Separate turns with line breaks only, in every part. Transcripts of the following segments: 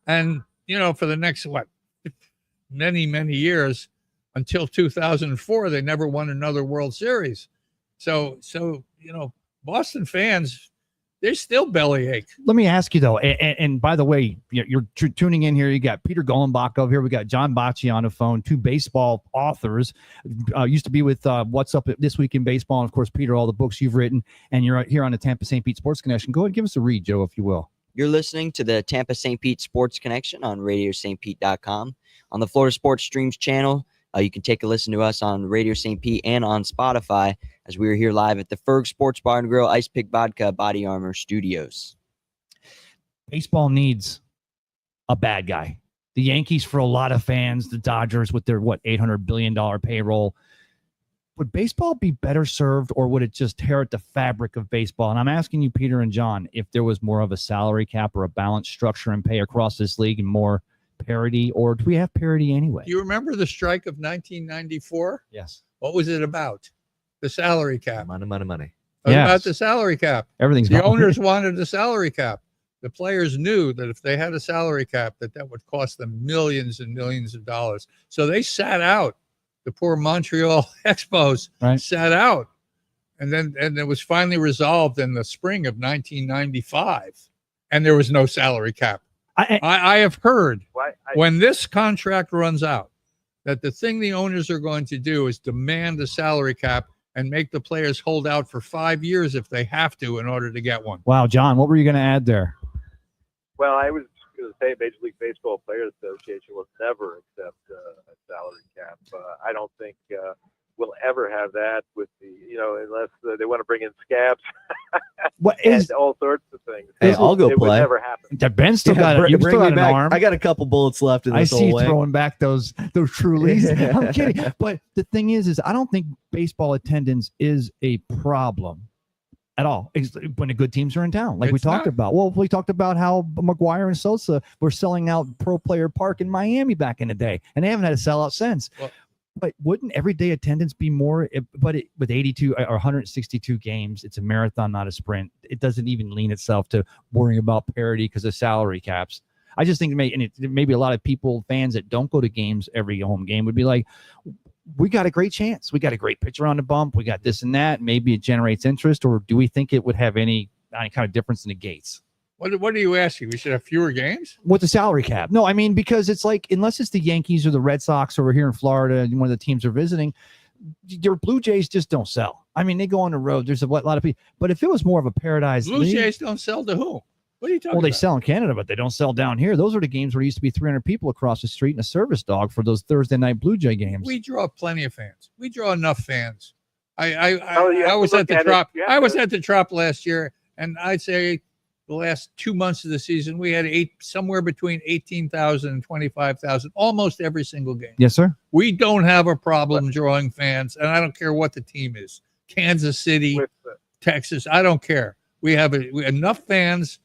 And, for the next, many, many years until 2004, they never won another World Series. So, Boston fans, they still bellyache.
Let me ask you, though, and by the way, you're tuning in here. You got Peter Golenbach over here. We got John Bocci on the phone, two baseball authors. Used to be with What's Up This Week in Baseball. And, of course, Peter, all the books you've written. And you're here on the Tampa St. Pete Sports Connection. Go ahead and give us a read, Joe, if you will.
You're listening to the Tampa St. Pete Sports Connection on RadioSt.Pete.com. On the Florida Sports Streams channel, you can take a listen to us on Radio St. Pete and on Spotify, as we are here live at the Ferg Sports Bar and Grill, Ice Pick Vodka, Body Armor Studios.
Baseball needs a bad guy. The Yankees, for a lot of fans, the Dodgers with their, $800 billion payroll. Would baseball be better served, or would it just tear at the fabric of baseball? And I'm asking you, Peter and John, if there was more of a salary cap or a balanced structure and pay across this league and more parity, or do we have parity anyway?
Do you remember the strike of 1994?
Yes.
What was it about? The salary cap.
Money.
Yes.
About the salary cap.
Everything's
the owners wanted the salary cap. The players knew that if they had a salary cap, that would cost them millions and millions of dollars. So they sat out. The poor Montreal Expos sat out. And it was finally resolved in the spring of 1995. And there was no salary cap. I have heard when this contract runs out that the thing the owners are going to do is demand a salary cap and make the players hold out for 5 years if they have to in order to get one.
Wow, John, what were you going to add there?
Well, I was going to say Major League Baseball Players Association will never accept a salary cap. I don't think we'll ever have that with unless they want to bring in scabs and all sorts of things.
Hey, I'll go
it
play.
Would never happen.
Ben still got
you
still got an
back.
arm.
I got a couple bullets left in this
I see you
way.
throwing back those Trulies. I'm kidding. But the thing is I don't think baseball attendance is a problem at all when the good teams are in town, like we talked about. Well, we talked about how McGuire and Sosa were selling out Pro Player Park in Miami back in the day, and they haven't had a sellout since. Well, but wouldn't everyday attendance be more? With 82 or 162 games, it's a marathon, not a sprint. It doesn't even lean itself to worrying about parity because of salary caps. I just think maybe a lot of fans that don't go to games every home game would be like, we got a great chance. We got a great pitcher on the bump. We got this and that. Maybe it generates interest, or do we think it would have any kind of difference in the gates?
What are you asking? We should have fewer games?
With the salary cap? No, I mean, because it's like, unless it's the Yankees or the Red Sox over here in Florida and one of the teams are visiting, your Blue Jays just don't sell. I mean, they go on the road. There's a lot of people. But if it was more of a paradise
Blue Jays don't sell to who? What are you talking about?
Well, they sell in Canada, but they don't sell down here. Those are the games where there used to be 300 people across the street and a service dog for those Thursday night Blue Jay games.
We draw plenty of fans. We draw enough fans. I was at the Trop. I was at the Trop last year, and I'd say the last 2 months of the season, we had somewhere between 18,000 and 25,000, almost every single game.
Yes, sir.
We don't have a problem drawing fans, and I don't care what the team is. Kansas City, Texas, I don't care. We have enough fans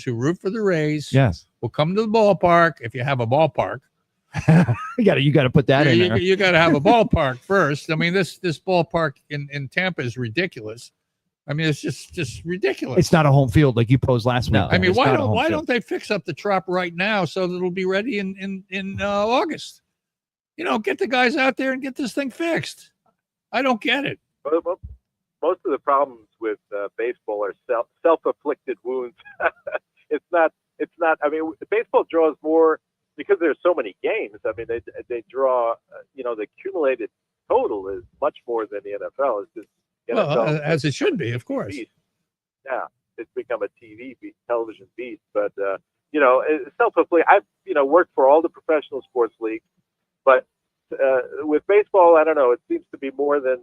who root for the Rays.
Yes.
Will come to the ballpark if you have a ballpark.
you got to put that in there.
You got to have a ballpark first. I mean, this ballpark in Tampa is ridiculous. I mean, it's just ridiculous.
It's not a home field like you posed last week.
No. I mean, why don't they fix up the Trop right now so that it'll be ready in August? Get the guys out there and get this thing fixed. I don't get it.
Most of the problems with baseball are self-afflicted wounds. It's not. I mean, baseball draws more because there's so many games. I mean, they draw. The accumulated total is much more than the NFL. It's just NFL,
as it should be, of course.
Beast. Yeah, it's become a television beast. But it's self-afflicted. I've worked for all the professional sports leagues, but with baseball, I don't know. It seems to be more than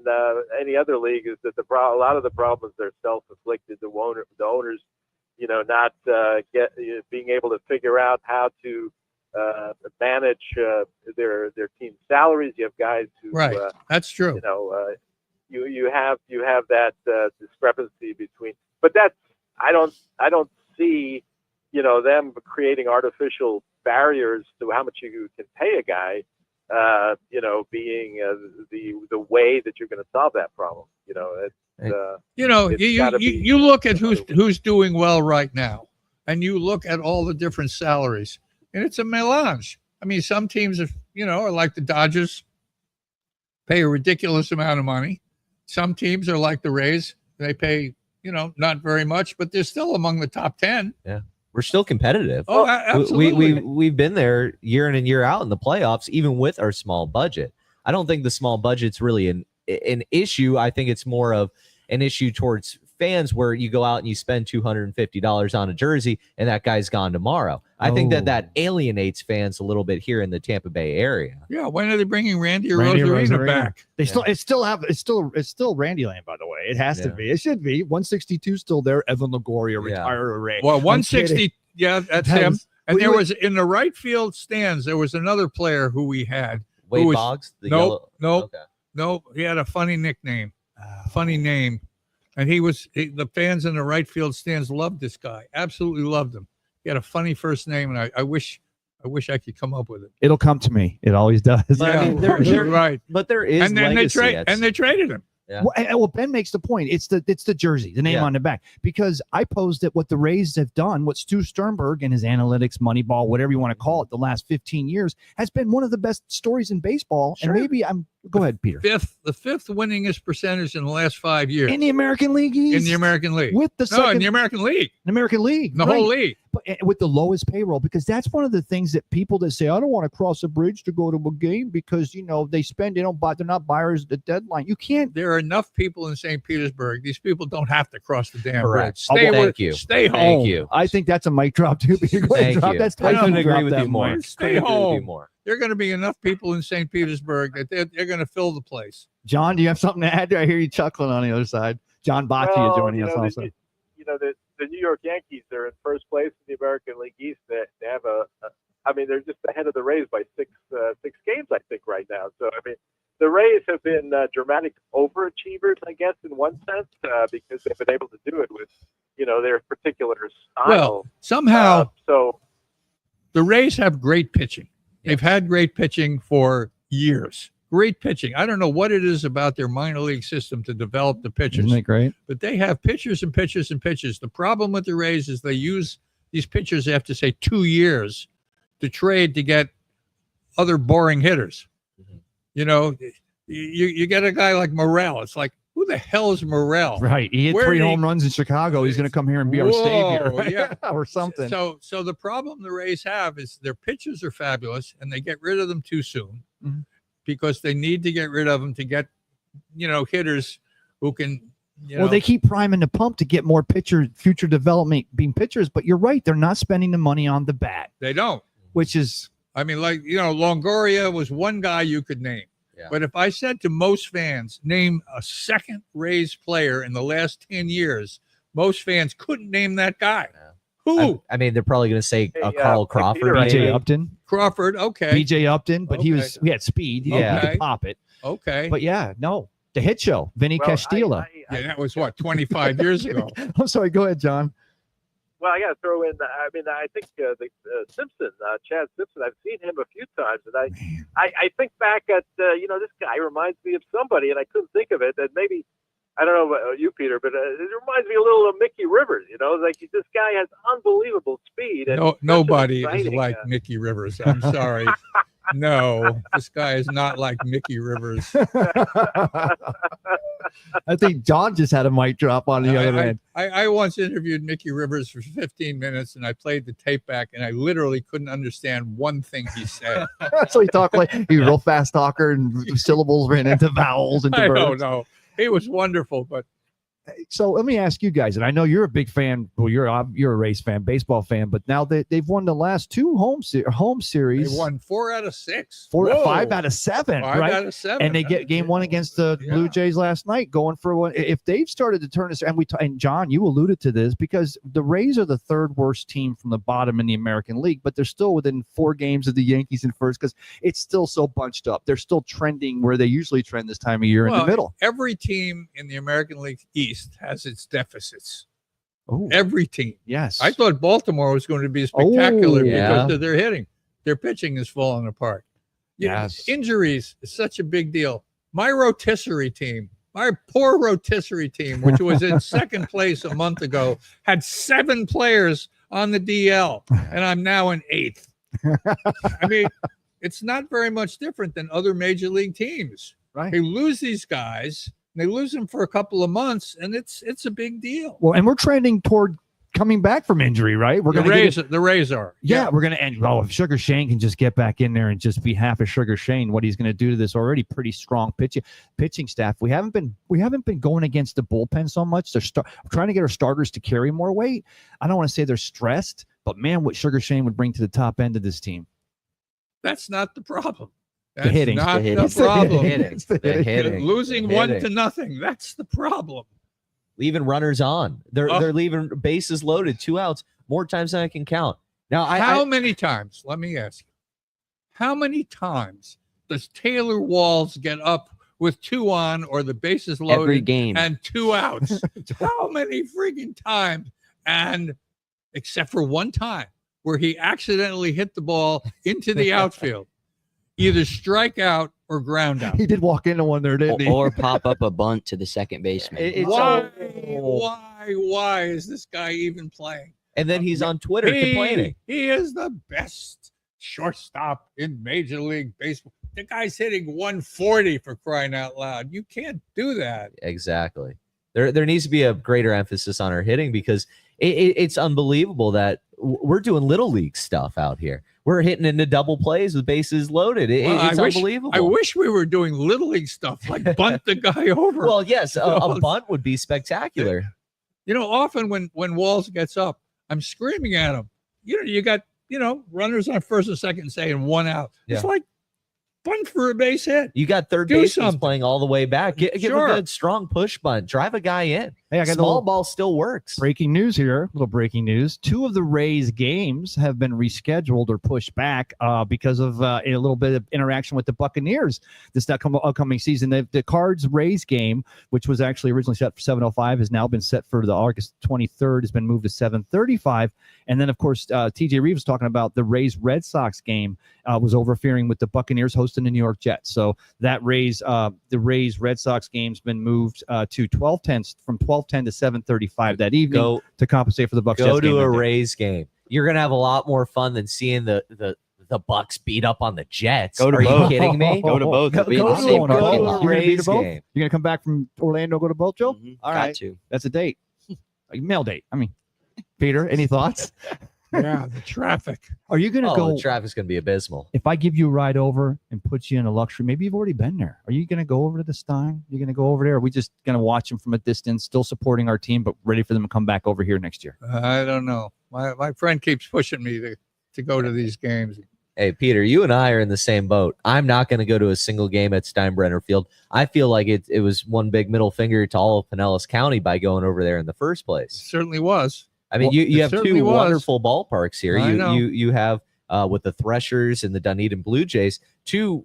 any other league. Is that a lot of the problems are self-inflicted. The owners, not being able to figure out how to manage their team's salaries. You have guys who
that's true.
You have that discrepancy between. But that's I don't see them creating artificial barriers to how much you can pay a guy. Being the way that you're going to solve that problem. You look at who's doing well right now.
and you look at all the different salaries, and it's a melange. I mean, some teams, are like the Dodgers, pay a ridiculous amount of money. Some teams are like the Rays. They pay, not very much, but they're still among the top 10.
Yeah. We're still competitive.
Oh, absolutely.
We've been there year in and year out in the playoffs, even with our small budget. I don't think the small budget's really an issue. I think it's more of an issue towards fans where you go out and you spend $250 on a jersey and that guy's gone tomorrow. I think that alienates fans a little bit here in the Tampa Bay area.
Yeah, when are they bringing Randy Rosarina back?
It's still Randy Land, by the way. It has to be. It should be. 162 still there. Evan Longoria retired already.
Well, 160. Yeah, that's him. And there was in the right field stands. There was another player who we had.
Wade Boggs.
No. He had a funny nickname, funny name, and the fans in the right field stands loved this guy. Absolutely loved him. He had a funny first name, and I wish I could come up with it.
It'll come to me. It always does.
But I mean, they're
right.
But there is,
and then they traded him.
Yeah.
Well, Ben makes the point. It's the jersey, the name on the back. Because I posed at what the Rays have done, what Stu Sternberg and his analytics, Moneyball, whatever you want to call it, the last 15 years has been one of the best stories in baseball. Sure. And maybe go ahead, Peter.
The fifth winningest percentage in the last 5 years
in the American League East.
In the American League,
with the
in the American League,
the
whole league.
But with the lowest payroll, because that's one of the things that people that say, I don't want to cross a bridge to go to a game because they spend, they're not buyers at the deadline. You can't.
There are enough people in St. Petersburg. These people don't have to cross the damn bridge.
Stay home.
Thank you. I think that's a mic drop too.
Thank you.
That's
I couldn't agree with you more.
Stay home. There are going to be enough people in St. Petersburg that they're going to fill the place.
John, do you have something to add? I hear you chuckling on the other side. John Bocci is joining us also.
The New York Yankees are in first place in the American League East. They have they're just ahead of the Rays by six games, I think, right now. So, the Rays have been dramatic overachievers, I guess, in one sense, because they've been able to do it with, their particular style.
Well, somehow, the Rays have great pitching. They've had great pitching for years. Great pitching. I don't know what it is about their minor league system to develop the pitchers.
Isn't it great?
But they have pitchers and pitchers and pitchers. The problem with the Rays is they use these pitchers after, say, 2 years to trade to get other boring hitters. Mm-hmm. You get a guy like Morel. It's like, who the hell is Morel?
Right. He hit 3 home runs in Chicago. He's going to come here and be our savior. Right?
Yeah.
Or something.
So the problem the Rays have is their pitchers are fabulous, and they get rid of them too soon. Mm-hmm. Because they need to get rid of them to get, hitters who can,
Well, they keep priming the pump to get more future development being pitchers, but you're right. They're not spending the money on the bat.
They don't.
Which is.
Longoria was one guy you could name. Yeah. But if I said to most fans, name a second Rays player in the last 10 years, most fans couldn't name that guy. Yeah. Who?
They're probably going to say Carl Crawford.
BJ Upton.
Crawford, okay.
BJ Upton, but he had speed. He could pop it.
Okay.
But the hit show, Vinny Castilla.
That was 25 years ago.
I'm sorry. Go ahead, John.
Well, I got to throw in. I think the Simpson, Chad Simpson. I've seen him a few times, and I think back at this guy reminds me of somebody, and I couldn't think of it. And maybe I don't know about you, Peter, but it reminds me a little of Mickey Rivers. Like this guy has unbelievable speed. And
nobody is like Mickey Rivers. I'm sorry. No, this guy is not like Mickey Rivers.
I think John just had a mic drop on the other end.
I once interviewed Mickey Rivers for 15 minutes, and I played the tape back, and I literally couldn't understand one thing he said.
So he talked like he was a real fast talker, and syllables ran into vowels and
I don't know. He was wonderful, but.
So let me ask you guys, and I know you're a big fan. Well, you're a Rays fan, baseball fan, but now they've won the last 2 home series.
They won 4 out of 6.
5 out of 7.
5
right?
out of 7.
And they get game 1 against the Blue Jays last night, going for one. If they've started to turn this, and John, you alluded to this, because the Rays are the 3rd worst team from the bottom in the American League, but they're still within 4 games of the Yankees in first because it's still so bunched up. They're still trending where they usually trend this time of year in the middle.
Every team in the American League East has its deficits.
Ooh.
Every team.
Yes.
I thought Baltimore was going to be spectacular because of their hitting. Their pitching is falling apart.
Yes.
Injuries is such a big deal. My rotisserie team, my poor rotisserie team, which was in second place a month ago, had 7 players on the DL, and I'm now an 8th. I mean, it's not very much different than other major league teams.
Right.
They lose these guys, they lose them for a couple of months, and it's a big deal.
Well, and we're trending toward coming back from injury, right? We're
The
going
Rays are.
Yeah, we're going to end. Oh, if Sugar Shane can just get back in there and just be half a Sugar Shane, what he's going to do to this already pretty strong pitching staff. We haven't been going against the bullpen so much. They're trying to get our starters to carry more weight. I don't want to say they're stressed, but man, what Sugar Shane would bring to the top end of this team.
That's not the problem. That's
hitting.
not
The
the
hitting.
problem.
It's the hitting.
Losing 1-0. That's the problem.
Leaving runners on. They're leaving bases loaded, 2 outs, more times than I can count. Now,
How many times, let me ask you, how many times does Taylor Walls get up with 2 on or the bases loaded
Every game.
and 2 outs? How many freaking times? And except for one time where he accidentally hit the ball into the outfield, either strike out or ground out.
He did walk into one there, didn't he?
Or pop up a bunt to the second baseman.
Why is this guy even playing?
And then he's on Twitter complaining.
He is the best shortstop in Major League Baseball. The guy's hitting 140 for crying out loud. You can't do that.
Exactly. There needs to be a greater emphasis on our hitting because it's unbelievable that we're doing little league stuff out here. We're hitting into double plays with bases loaded. It's unbelievable.
I wish we were doing little league stuff like bunt the guy over.
Well, yes, a bunt would be spectacular.
You know, often when Walls gets up, I'm screaming at him. You got runners on first and second saying 1 out.
Yeah.
It's like bunt for a base hit.
You got third
Do
baseman
something.
playing all the way back. Give
Sure.
a good strong push bunt. Drive a guy in.
Hey, I got
Small ball still works.
breaking news here. Little breaking news. 2 of the Rays games have been rescheduled or pushed back because of a little bit of interaction with the Buccaneers this upcoming season. The Cards Rays game, which was actually originally set for 7:05, has now been set for the August 23rd. Has been moved to 7:35. And then, of course, TJ Reeves was talking about the Rays Red Sox game was interfering with the Buccaneers hosting the New York Jets. So that the Rays Red Sox game's been moved to 12:10 from 12:10 to 7:35 that evening to compensate for the Bucs.
Go
Jets game
to a
that day.
Rays game. You're gonna have a lot more fun than seeing the Bucs beat up on the Jets.
Go to
Are you
both.
kidding me?
Go to both. It'll be in the
Go
same
to
parking
both.
lot.
You're gonna be to
Rays
both?
game.
You're gonna come back from Orlando, go to both, Joe?
Mhm.
All
Got
right.
to.
That's a date. A mail date. I mean, Peter, any thoughts?
Yeah, the traffic.
Are you gonna
Oh,
go?
the traffic's gonna be abysmal.
If I give you a ride over and put you in a luxury, maybe you've already been there. Are you going to go over to the Stein? You're going to go over there? Or are we just going to watch them from a distance, still supporting our team, but ready for them to come back over here next year?
I don't know. My friend keeps pushing me to go to these games.
Hey, Peter, you and I are in the same boat. I'm not going to go to a single game at Steinbrenner Field. I feel like it was one big middle finger to all of Pinellas County by going over there in the first
It
place.
certainly was.
I mean,
Well,
you
it
have
certainly
2
was.
wonderful ballparks here.
I know.
You have with the Threshers and the Dunedin Blue Jays, 2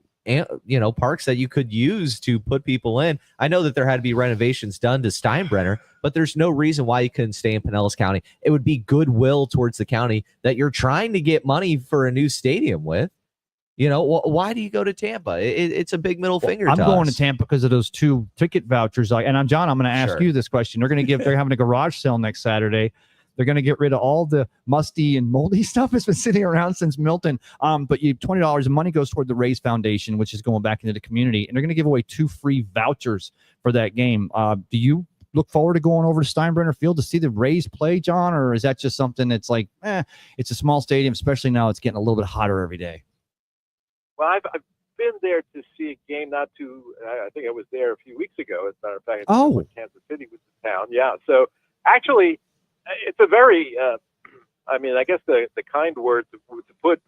parks that you could use to put people in. I know that there had to be renovations done to Steinbrenner, but there's no reason why you couldn't stay in Pinellas County. It would be goodwill towards the county that you're trying to get money for a new stadium with. Why do you go to Tampa? It's a big middle finger.
I'm going
us.
to Tampa because of those 2 ticket vouchers. And John, I'm going to ask
Sure.
you this question. They're having a garage sale next Saturday. They're going to get rid of all the musty and moldy stuff that's been sitting around since Milton. But you $20 of money goes toward the Rays Foundation, which is going back into the community. And they're going to give away 2 free vouchers for that game. Do you look forward to going over to Steinbrenner Field to see the Rays play, John? Or is that just something that's like, it's a small stadium, especially now it's getting a little bit hotter every day?
Well, I've been there to see a game I think I was there a few weeks ago. As a matter of fact,
Oh.
when Kansas City was in town. Yeah. So actually, it's a very, I guess the kind word to put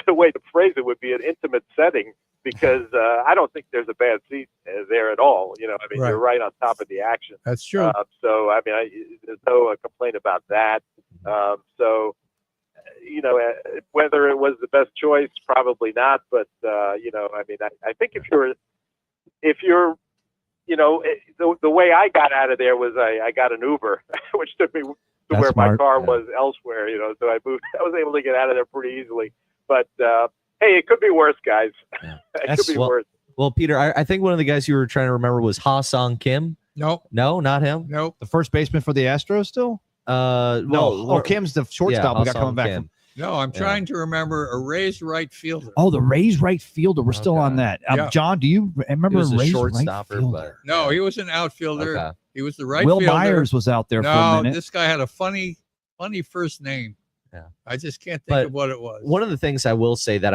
the way to phrase it would be an intimate setting because I don't think there's a bad seat there at all.
Right.
You're right on top of the action.
That's true.
There's no complaint about that. Whether it was the best choice, probably not. But I think if you're, the way I got out of there was I got an Uber, which took me to
That's
where my
smart.
car was elsewhere. So I moved. I was able to get out of there pretty easily. But hey, it could be worse, guys.
Yeah.
It could be worse.
Well, Peter, I think one of the guys you were trying to remember was Ha Sung Kim.
No,
No, not him.
nope.
The first baseman for the Astros still?
No.
Kim's the shortstop. We got
Hassan
coming back
Kim.
from.
No, I'm trying to remember a Rays right fielder.
Oh, the Rays right fielder. We're still
Okay.
on that.
Yeah.
John, do you remember
He was a
Rays
shortstopper,
right fielder?
No, he was an outfielder.
Okay.
He was the right
Will
fielder.
Myers was out there for a
No,
minute.
this guy had a funny first name.
Yeah.
I just can't think
But
of what it was.
One of the things I will say that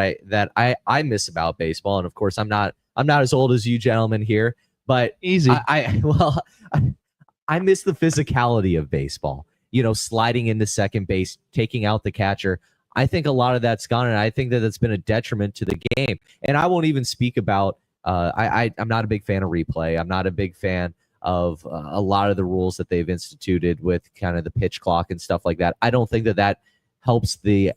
I miss about baseball, and of course I'm not as old as you gentlemen here, but
Easy.
I miss the physicality of baseball. Sliding into second base, taking out the catcher. I think a lot of that's gone, and I think that it's been a detriment to the game. And I won't even speak about. I'm not a big fan of replay. I'm not a big fan of a lot of the rules that they've instituted with kind of the pitch clock and stuff like that. I don't think that helps the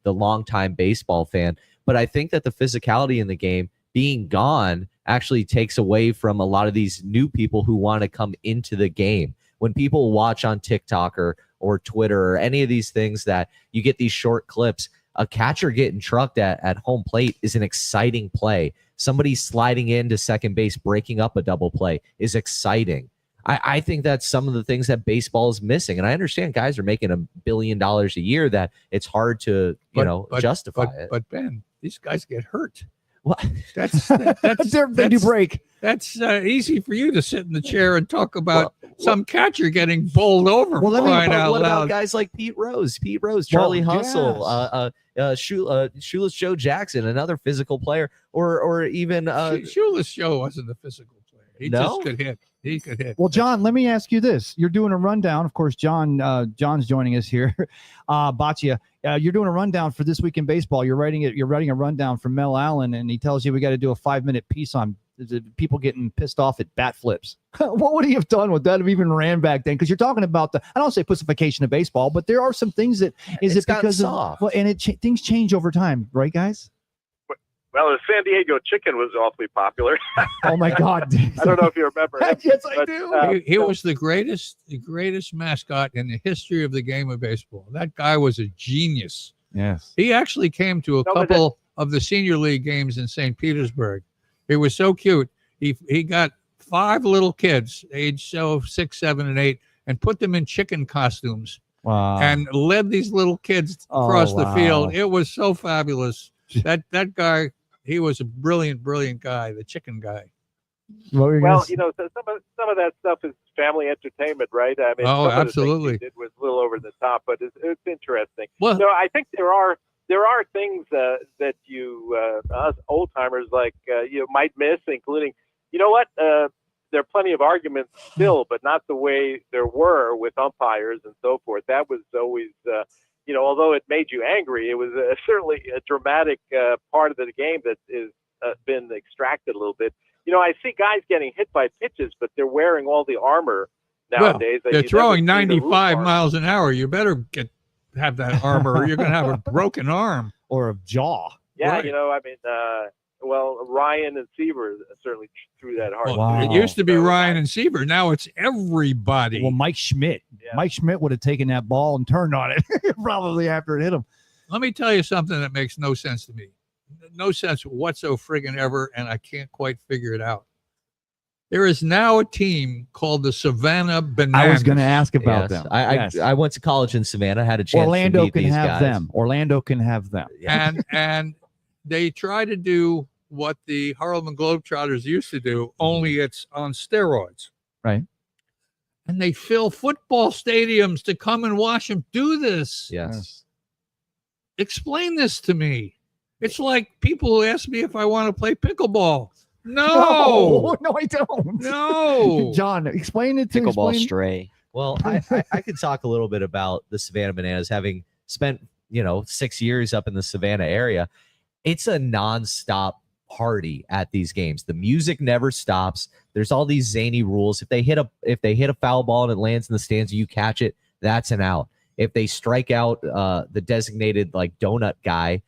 longtime baseball fan. But I think that the physicality in the game being gone actually takes away from a lot of these new people who want to come into the game. When people watch on TikTok or Twitter or any of these things that you get these short clips, a catcher getting trucked at home plate is an exciting play. Somebody sliding into second base, breaking up a double play is exciting. I think that's some of the things that baseball is missing. And I understand guys are making $1 billion a year that it's hard to, justify it.
But Ben, these guys get hurt.
What?
That's
They do break.
That's easy for you to sit in the chair and talk about some catcher getting bowled over.
Well, let me-
crying out
What about
loud.
guys like Pete Rose, Charlie Hustle,
yes.
Shoeless Joe Jackson, another physical player, or even
Shoeless Joe wasn't a physical player. He
No?
just could hit. He could hit.
Well, John, let me ask you this. You're doing a rundown. Of course, John's joining us here. Baccia, you're doing a rundown for This Week in Baseball. You're writing a rundown for Mel Allen, and he tells you we got to do a 5-minute piece on people getting pissed off at bat flips. What would he have done with that if he even ran back then? Because you're talking about I don't say pussification of baseball, but there are some things that
It's gotten soft.
Things change over time, right, guys?
Well, the San Diego chicken was awfully popular.
Oh my God!
I don't know if you remember.
Yes, I
but,
do.
He was the greatest mascot in the history of the game of baseball. That guy was a genius.
Yes.
He actually came to a couple of the senior league games in St. Petersburg. It was so cute. He got 5 little kids, aged 6, 7, and 8, and put them in chicken costumes
Wow.
and led these little kids across the
wow.
field. It was so fabulous. That guy, he was a brilliant guy, the chicken guy.
Well, so some of that stuff is family entertainment, right? I mean,
Oh,
some of the
absolutely.
things he did was a little over the top, but it's interesting.
Well,
I think there are things that you us old timers might miss, including, what? There are plenty of arguments still, but not the way there were with umpires and so forth. That was always, although it made you angry, it was certainly a dramatic part of the game that is been extracted a little bit. I see guys getting hit by pitches, but they're wearing all the armor nowadays.
Well, they're throwing 95 miles an hour. You better have that armor, or you're going to have a broken arm
or a jaw.
Yeah,
right.
Ryan and Seaver certainly threw that hard.
Well,
Wow.
It used to be Ryan and Seaver. Now it's everybody.
Well, Mike Schmidt.
Yeah.
Mike Schmidt would have taken that ball and turned on it probably after it hit him.
Let me tell you something that makes no sense to me. No sense whatsoever friggin' ever, and I can't quite figure it out. There is now a team called the Savannah Bananas.
I was going to ask about
Yes.
them.
I went to college in Savannah, had a chance
Orlando
to meet
can
these
have
guys.
them. Orlando can have them.
Yeah.
And they try to do what the Harlem Globetrotters used to do, only it's on steroids.
Right.
And they fill football stadiums to come and watch them do this.
Yes.
Explain this to me. It's like people who ask me if I want to play pickleball. No,
No, I don't.
no.
John, explain it to
Pickleball
explain.
stray.
Well, I could talk a little bit about the Savannah Bananas, having spent 6 years up in the Savannah area. It's a nonstop party at these games. The music never stops. There's all these zany rules. If they hit a foul ball and it lands in the stands, you catch it, that's an out. If they strike out the designated donut guy,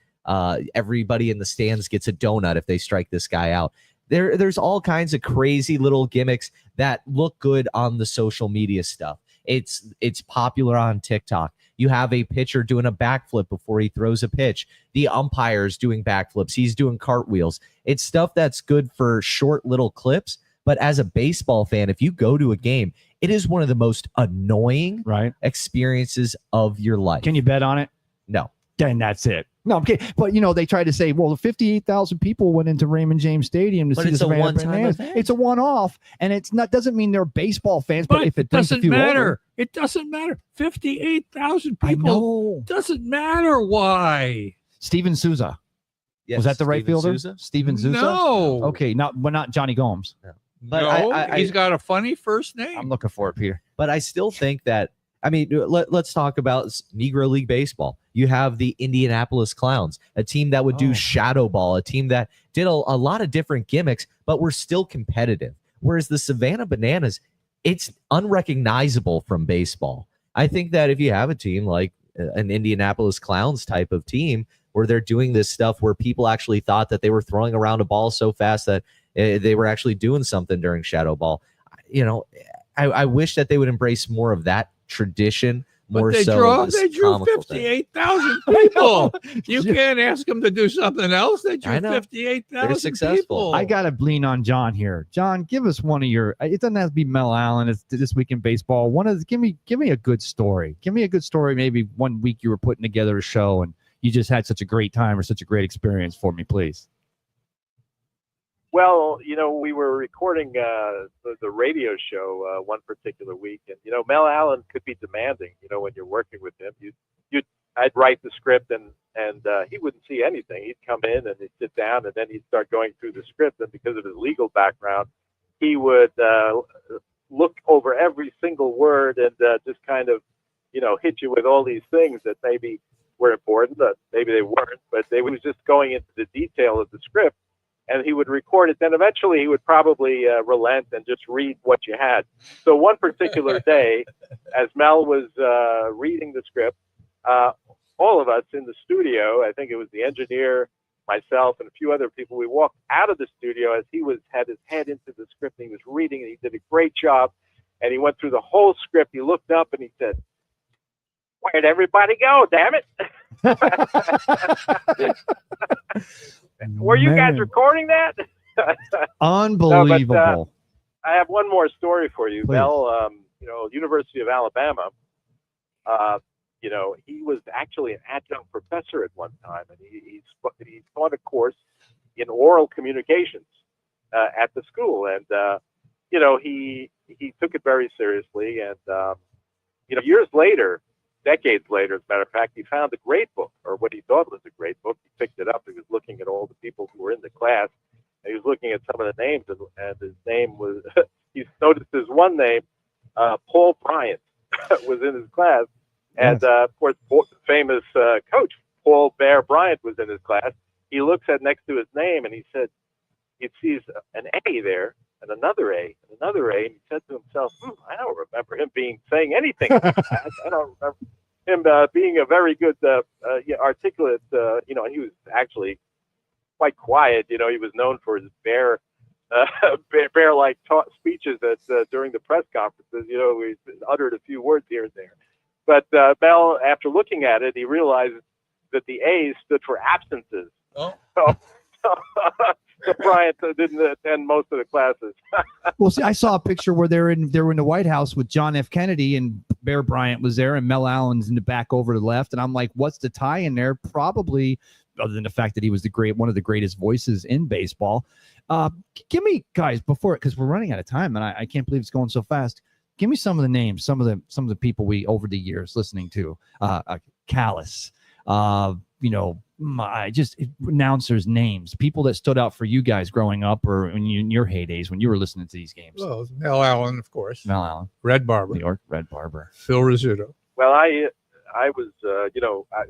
everybody in the stands gets a donut if they strike this guy out. There's all kinds of crazy little gimmicks that look good on the social media stuff. It's popular on TikTok. You have a pitcher doing a backflip before he throws a pitch. The umpire's doing backflips. He's doing cartwheels. It's stuff that's good for short little clips, But as a baseball fan, if you go to a game, it is one of the most annoying experiences of your life.
Can you bet on it?
No.
Then that's it. No, I'm kidding. But they try to say, well, 58,000 people went into Raymond James Stadium to see this
one-time event.
It's a one-off, and it's not doesn't mean they're baseball fans. But if it
doesn't matter, it doesn't matter. 58,000 people doesn't matter. Why?
Steven Souza.
Yes,
Was that the right
Steven
fielder?
Souza?
Steven Souza?
No.
Okay, not Johnny Gomes.
No.
But no, he's got a funny first name.
I'm looking for it, Peter.
But I still think that, let's talk about Negro League Baseball. You have the Indianapolis Clowns, a team that would do shadow ball, a team that did a lot of different gimmicks, but were still competitive. Whereas the Savannah Bananas, it's unrecognizable from baseball. I think that if you have a team like an Indianapolis Clowns type of team where they're doing this stuff where people actually thought that they were throwing around a ball so fast that they were actually doing something during shadow ball, I wish that they would embrace more of that tradition. More
but they
so
drew 58,000 people. You can't ask them to do something else. They drew 58,000 people.
I gotta lean on John here. John, give us one of your. It doesn't have to be Mel Allen. It's This Week in Baseball. Give me a good story. Give me a good story. Maybe one week you were putting together a show and you just had such a great time or such a great experience for me, please.
Well, we were recording the radio show one particular week, and Mel Allen could be demanding. When you're working with him, I'd write the script, and he wouldn't see anything. He'd come in and he'd sit down, and then he'd start going through the script. And because of his legal background, he would look over every single word and just kind of, hit you with all these things that maybe were important, maybe they weren't, but they was just going into the detail of the script. And he would record it. Then eventually he would probably relent and just read what you had. So one particular day, as Mel was reading the script, all of us in the studio, I think it was the engineer, myself, and a few other people, we walked out of the studio as he had his head into the script, and he was reading, and he did a great job. And he went through the whole script. He looked up and he said, "Where'd everybody go, damn it?" Were you guys recording that?
Unbelievable.
No, I have one more story for you.
Please.
Mel, University of Alabama, he was actually an adjunct professor at one time, and he taught a course in oral communications at the school. And, he took it very seriously. And, years later, decades later, as a matter of fact, he found a great book, or what he thought was a great book. He picked it up. He was looking at all the people who were in the class, and he was looking at some of the names, and his name was, he noticed his one name, Paul Bryant, was in his class. And, of course, famous coach Paul Bear Bryant was in his class. He looks at next to his name, and he said, he sees an A there, and another A, and another A, and he said to himself, I don't remember him saying anything. I don't remember him being a very good, articulate, and he was actually quite quiet. He was known for his bear-like speeches during the press conferences. He uttered a few words here and there. But Mel, after looking at it, he realized that the A stood for absences.
Oh.
So Bryant didn't attend most of the classes.
Well, see, I saw a picture where they were in the White House with John F. Kennedy, and Bear Bryant was there, and Mel Allen's in the back over to the left. And I'm like, what's the tie in there? Probably, other than the fact that he was one of the greatest voices in baseball. Give me, guys, because we're running out of time, and I can't believe it's going so fast. Give me some of the names, some of the people we over the years listening to. Callis, just announcers' names, people that stood out for you guys growing up or in your heydays when you were listening to these games.
Well, Mel Allen, of course.
Mel Allen,
Red Barber,
New York, Red Barber,
Phil Rizzuto.
Well, I was,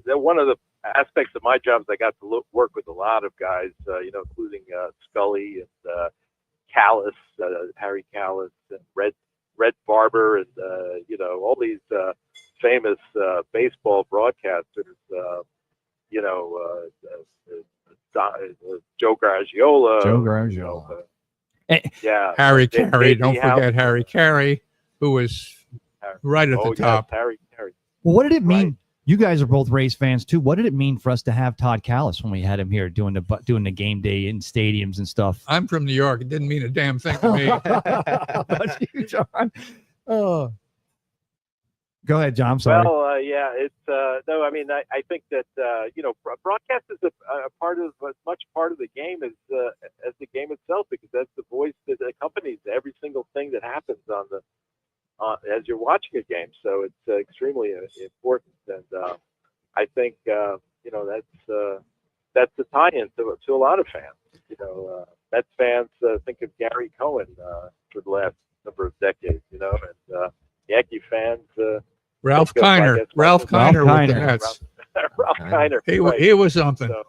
one of the aspects of my job is I got to work with a lot of guys, including Scully and Callis, Harry Callis, and Red Barber, and all these famous baseball broadcasters. Joe Garagiola.
Harry Carey. Don't forget Harry Carey, who was right at the top.
Yes, Harry.
Well, what did it mean?
Right.
You guys are both Rays fans too. What did it mean for us to have Todd Callis when we had him here doing the game day in stadiums and stuff?
I'm from New York. It didn't mean a damn thing to me.
How about you, John? Oh, go ahead, John. I'm sorry.
Well, yeah, it's no. I mean, I think that broadcast is a part of as much part of the game as the game itself, because that's the voice that accompanies every single thing that happens on the as you're watching a game. So it's extremely important, and I think that's the tie-in to a lot of fans. Mets fans think of Gary Cohen for the last number of decades, and Yankee fans.
Ralph
think of, I
Kiner.
guess,
Ralph
Michael
Kiner with the
Kiner.
Mets.
Ralph Kiner. right.
He was something.
So,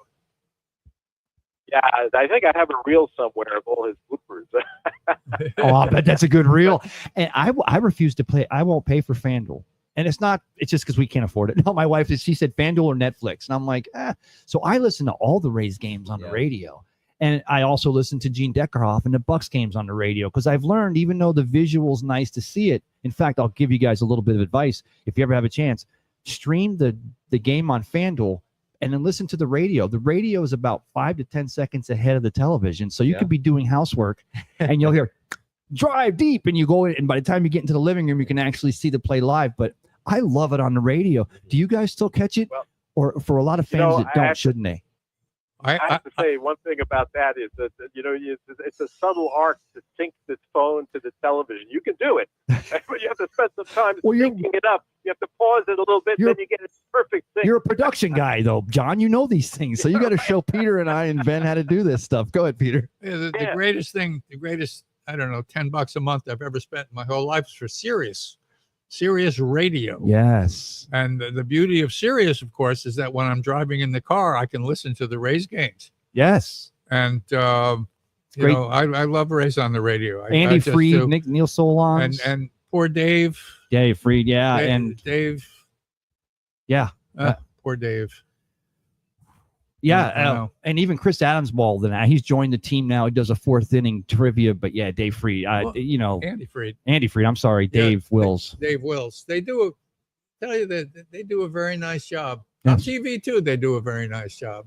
yeah, I think I have a reel somewhere of all his bloopers.
Oh, I bet that's a good reel. And I refuse to play. I won't pay for FanDuel. And it's just because we can't afford it. No, my wife, she said FanDuel or Netflix. And I'm like, So I listen to all the Rays games on the radio. And I also listen to Gene Deckerhoff and the Bucks games on the radio, because I've learned, even though the visual's nice to see it. In fact, I'll give you guys a little bit of advice. If you ever have a chance, stream the game on FanDuel and then listen to the radio. The radio is about 5 to 10 seconds ahead of the television. So you could be doing housework and you'll hear drive deep, and you go in, and by the time you get into the living room, you can actually see the play live. But I love it on the radio. Do you guys still catch it?
Well,
or for a lot of fans that don't, shouldn't they?
I have to say one thing about that is that it's a subtle art to sync this phone to the television. You can do it, but you have to spend some time syncing it up. You have to pause it a little bit, then you get a perfect sync.
You're a production guy, though, John. You know these things, so you got to show Peter and I and Ben how to do this stuff. Go ahead, Peter.
Yeah, the greatest I don't know, $10 a month I've ever spent in my whole life is for Sirius radio.
Yes.
And the beauty of Sirius, of course, is that when I'm driving in the car, I can listen to the Rays games.
Yes.
And, I love Rays on the radio.
Andy Freed, Neil Solon.
And poor Dave.
Dave Freed, yeah.
Dave.
Yeah.
Poor Dave.
Yeah, and even Chris Adams ball. Then he's joined the team now. He does a fourth inning trivia. But yeah, Dave Freed.
Andy Freed.
I'm sorry, Dave Wills.
Dave Wills. They do a very nice job on TV too. They do a very nice job.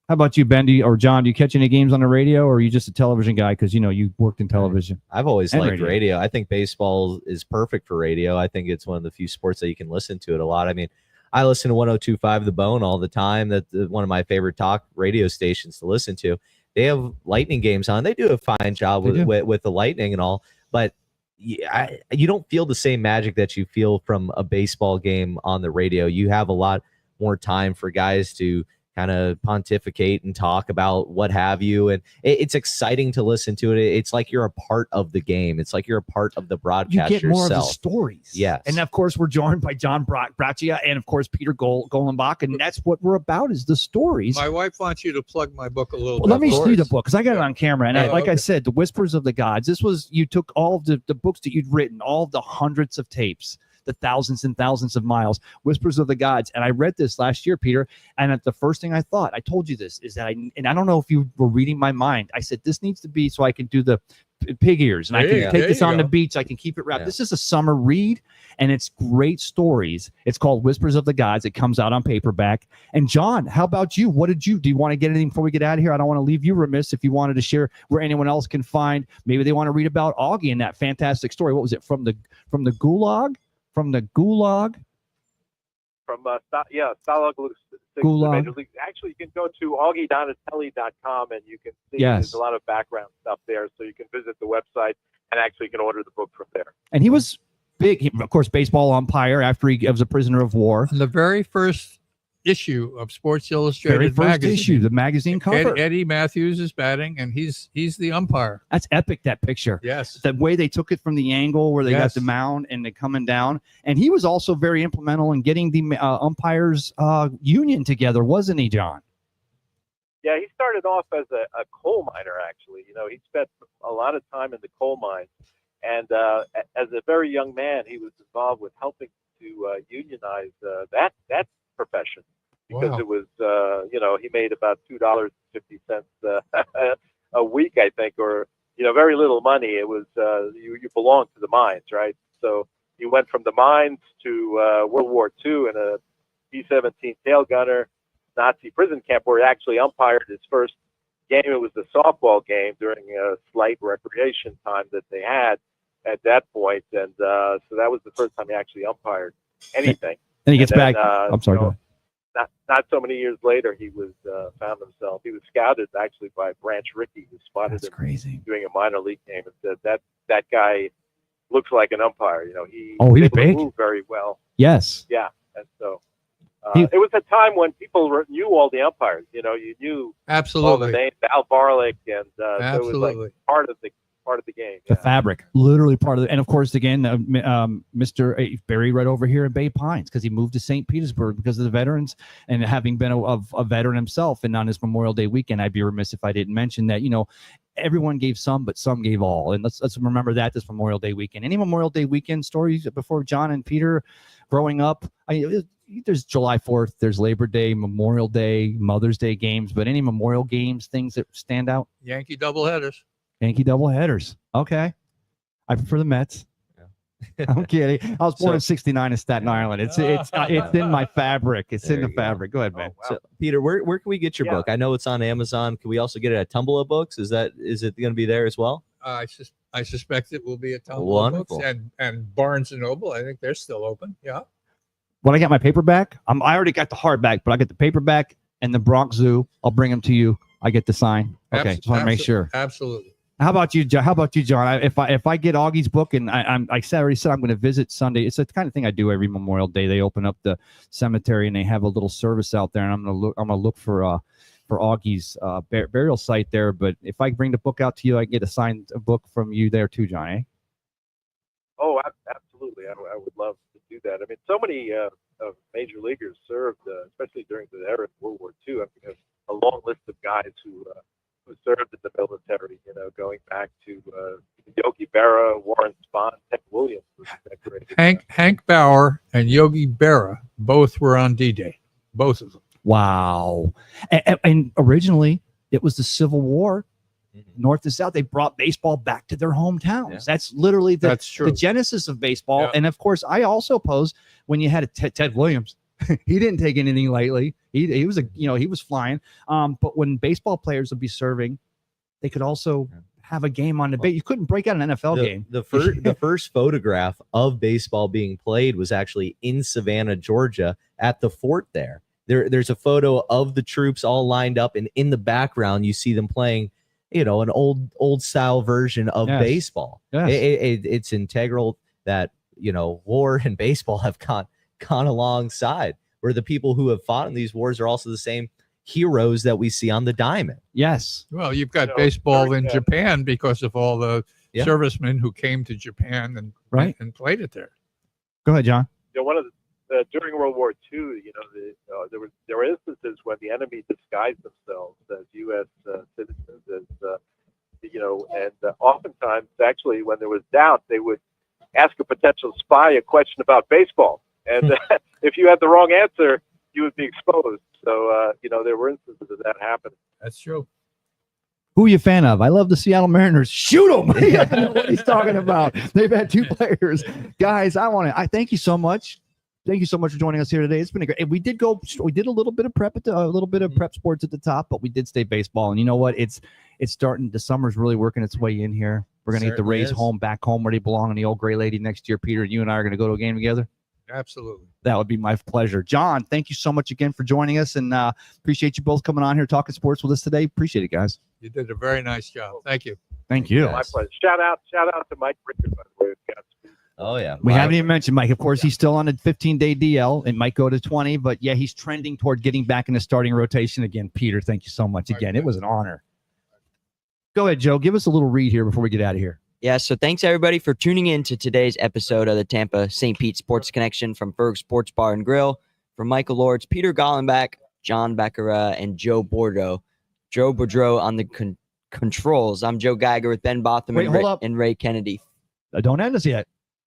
How about you, Bendy or John? Do you catch any games on the radio, or are you just a television guy because you worked in television?
I've always liked radio. I think baseball is perfect for radio. I think it's one of the few sports that you can listen to it a lot. I mean, I listen to 102.5 The Bone all the time. That's one of my favorite talk radio stations to listen to. They have Lightning games on. They do a fine job with the Lightning and all, but you don't feel the same magic that you feel from a baseball game on the radio. You have a lot more time for guys to kind of pontificate and talk about what have you, and it's exciting to listen to it. It's like you're a part of the game. It's like you're a part of the broadcast.
You get more of the stories.
Yes.
And of course we're joined by John Braccia and of course Peter Golenbach, and that's what we're about, is the stories.
My wife wants you to plug my book a little bit.
Let me see the book, because I got it on camera, and
I
said, The Whispers of the Gods. You took all of the books that you'd written, all of the hundreds of tapes, the thousands and thousands of miles, Whispers of the Gods. And I read this last year, Peter, and the first thing I thought, I told you this, is that I don't know if you were reading my mind. I said, this needs to be so I can do the pig ears, and I can take this on the beach. I can keep it wrapped. This is a summer read, and it's great stories. It's called Whispers of the Gods. It comes out on paperback. And John, how about you? Do you want to get anything before we get out of here? I don't want to leave you remiss if you wanted to share where anyone else can find. Maybe they want to read about Augie and that fantastic story. What was it? From the Gulag? From the Gulag?
Stalag Gulag. Actually, you can go to augiedonatelli.com and you can see there's a lot of background stuff there. So you can visit the website and actually you can order the book from there.
And he was big, of course, baseball umpire after he was a prisoner of war.
The very first issue of Sports Illustrated magazine.
The magazine cover.
Eddie Matthews is batting, and he's the umpire.
That's epic, that picture.
Yes.
The way they took it from the angle where they got the mound and they coming down. And he was also very implemental in getting the umpires union together, wasn't he, John?
Yeah, he started off as a coal miner, actually. He spent a lot of time in the coal mines. And as a very young man, he was involved with helping to unionize that profession, because it was he made about $2.50 a week, I think, or very little money. It was you belonged to the mines, right? So he went from the mines to World War II in B-17 tail gunner, Nazi prison camp, where he actually umpired his first game. It was a softball game during a slight recreation time that they had at that point, and so that was the first time he actually umpired anything.
And he gets
And then,
back. I'm sorry.
you know,
Go ahead.
not so many years later, he was found himself. He was scouted actually by Branch Rickey, who spotted
That's
him
crazy.
doing a minor league game and said that guy looks like an umpire. You know, he
Oh, he's
able to
big.
move very well.
Yes.
Yeah, and so
He-
it was a time when people knew all the umpires. You know, you knew all the
Absolutely.
names, Al Barlick, and so it was
Absolutely.
like part of the game.
The
Yeah.
fabric, literally part of it. And of course, again, Mr. Barry right over here in Bay Pines, because he moved to St. Petersburg because of the veterans, and having been a veteran himself. And on his Memorial Day weekend, I'd be remiss if I didn't mention that, you know, everyone gave some, but some gave all. And let's remember that this Memorial Day weekend. Any Memorial Day weekend stories before John and Peter growing up? There's July 4th, there's Labor Day, Memorial Day, Mother's Day games, but any Memorial games, things that stand out?
Yankee doubleheaders.
Yankee doubleheaders. Okay. I prefer the Mets. I'm kidding. I was born in '69 in Staten Island. It's in my fabric. It's
There
in the
you go.
fabric. Go ahead, man.
Oh, wow.
So, Peter, where can we get your
Yeah.
book? I know it's on Amazon. Can we also get it at Tumblr Books? Is it going to be there as well?
I suspect it will be a ton of
Wonderful.
books, and Barnes and Noble. I think they're still open. Yeah.
When I get my paperback, I already got the hardback, but I get the paperback and the Bronx Zoo. I'll bring them to you. I get the sign. Okay, just want to make sure.
Absolutely.
How about you, John? If I get Augie's book, and I already said I'm going to visit Sunday. It's the kind of thing I do every Memorial Day. They open up the cemetery and they have a little service out there, and I'm gonna look for Augie's burial site there. But if I bring the book out to you, I get a signed book from you there too, John. Eh?
Oh, absolutely. I would love to do that. I mean, so many of major leaguers served, especially during the era of World War II. I mean, a long list of guys who served in the military. You know, going back to Yogi Berra, Warren Spahn, Ted Williams was decorated.
Hank Bauer and Yogi Berra both were on D-Day. Both of them.
Wow. And originally, it was the Civil War. North to South, they brought baseball back to their hometowns.
Yeah.
That's literally
That's true.
the genesis of baseball.
Yeah.
And of course, I also pose when you had a Ted Williams. He didn't take anything lightly. He was he was flying. But when baseball players would be serving, they could also have a game on the base. You couldn't break out an NFL game.
The first photograph of baseball being played was actually in Savannah, Georgia, at the fort there. There's a photo of the troops all lined up, and in the background, you see them playing, an old style version of
Yes.
baseball.
Yes.
It's integral that war and baseball have gone alongside, where the people who have fought in these wars are also the same heroes that we see on the diamond.
Yes.
Well, you've got
No,
baseball
very
in
good.
Japan because of all the
Yeah.
servicemen who came to Japan and played it there.
Go ahead, John.
One of the during World War II, there were instances when the enemy disguised themselves as U.S. Citizens, and oftentimes, actually, when there was doubt, they would ask a potential spy a question about baseball, and if you had the wrong answer, you would be exposed. So, there were instances of that happening.
That's true.
Who are you a fan of? I love the Seattle Mariners. Shoot them. I don't know what he's talking about. They've had two players. Guys, I thank you so much. Thank you so much for joining us here today. It's been a great. We did a little bit of prep prep sports at the top, but we did stay baseball. And you know what? It's starting. The summer's really working its way in here. We're gonna get the
Certainly
Rays
is.
back home where they belong, and the old gray lady next year. Peter, you and I are gonna go to a game together.
Absolutely.
That would be my pleasure. John, thank you so much again for joining us, and appreciate you both coming on here talking sports with us today. Appreciate it, guys.
You did a very nice job. Thank you.
Thank you.
My pleasure. Shout out to Mike Rickard, by the way.
Oh yeah,
We haven't even mentioned Mike. Of course, he's still on a 15-day DL. It might go to 20, but yeah, he's trending toward getting back in the starting rotation again. Peter, thank you so much again. It was an honor. Go ahead, Joe. Give us a little read here before we get out of here.
Yeah, so thanks everybody for tuning in to today's episode of the Tampa St. Pete Sports Connection from Ferg Sports Bar and Grill. From Michael Lords, Peter Gollenbach, John Beckera, and Joe Boudreau on the controls. I'm Joe Geiger with Ben Botham
Wait, hold up.
and Ray Kennedy.
Don't end us yet,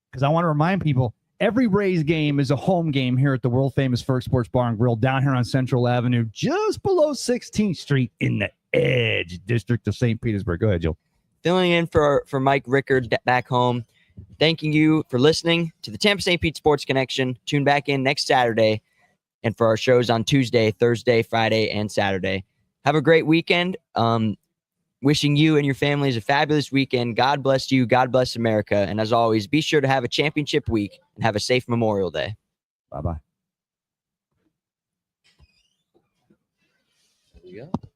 because I want to remind people every Rays game is a home game here at the world famous Ferg Sports Bar and Grill down here on Central Avenue, just below 16th Street in the Edge District of St. Petersburg. Go ahead, Joe.
Filling in for Mike Rickard back home. Thanking you for listening to the Tampa St. Pete Sports Connection. Tune back in next Saturday and for our shows on Tuesday, Thursday, Friday, and Saturday. Have a great weekend. Wishing you and your families a fabulous weekend. God bless you. God bless America. And as always, be sure to have a championship week and have a safe Memorial Day.
Bye-bye.
There you go.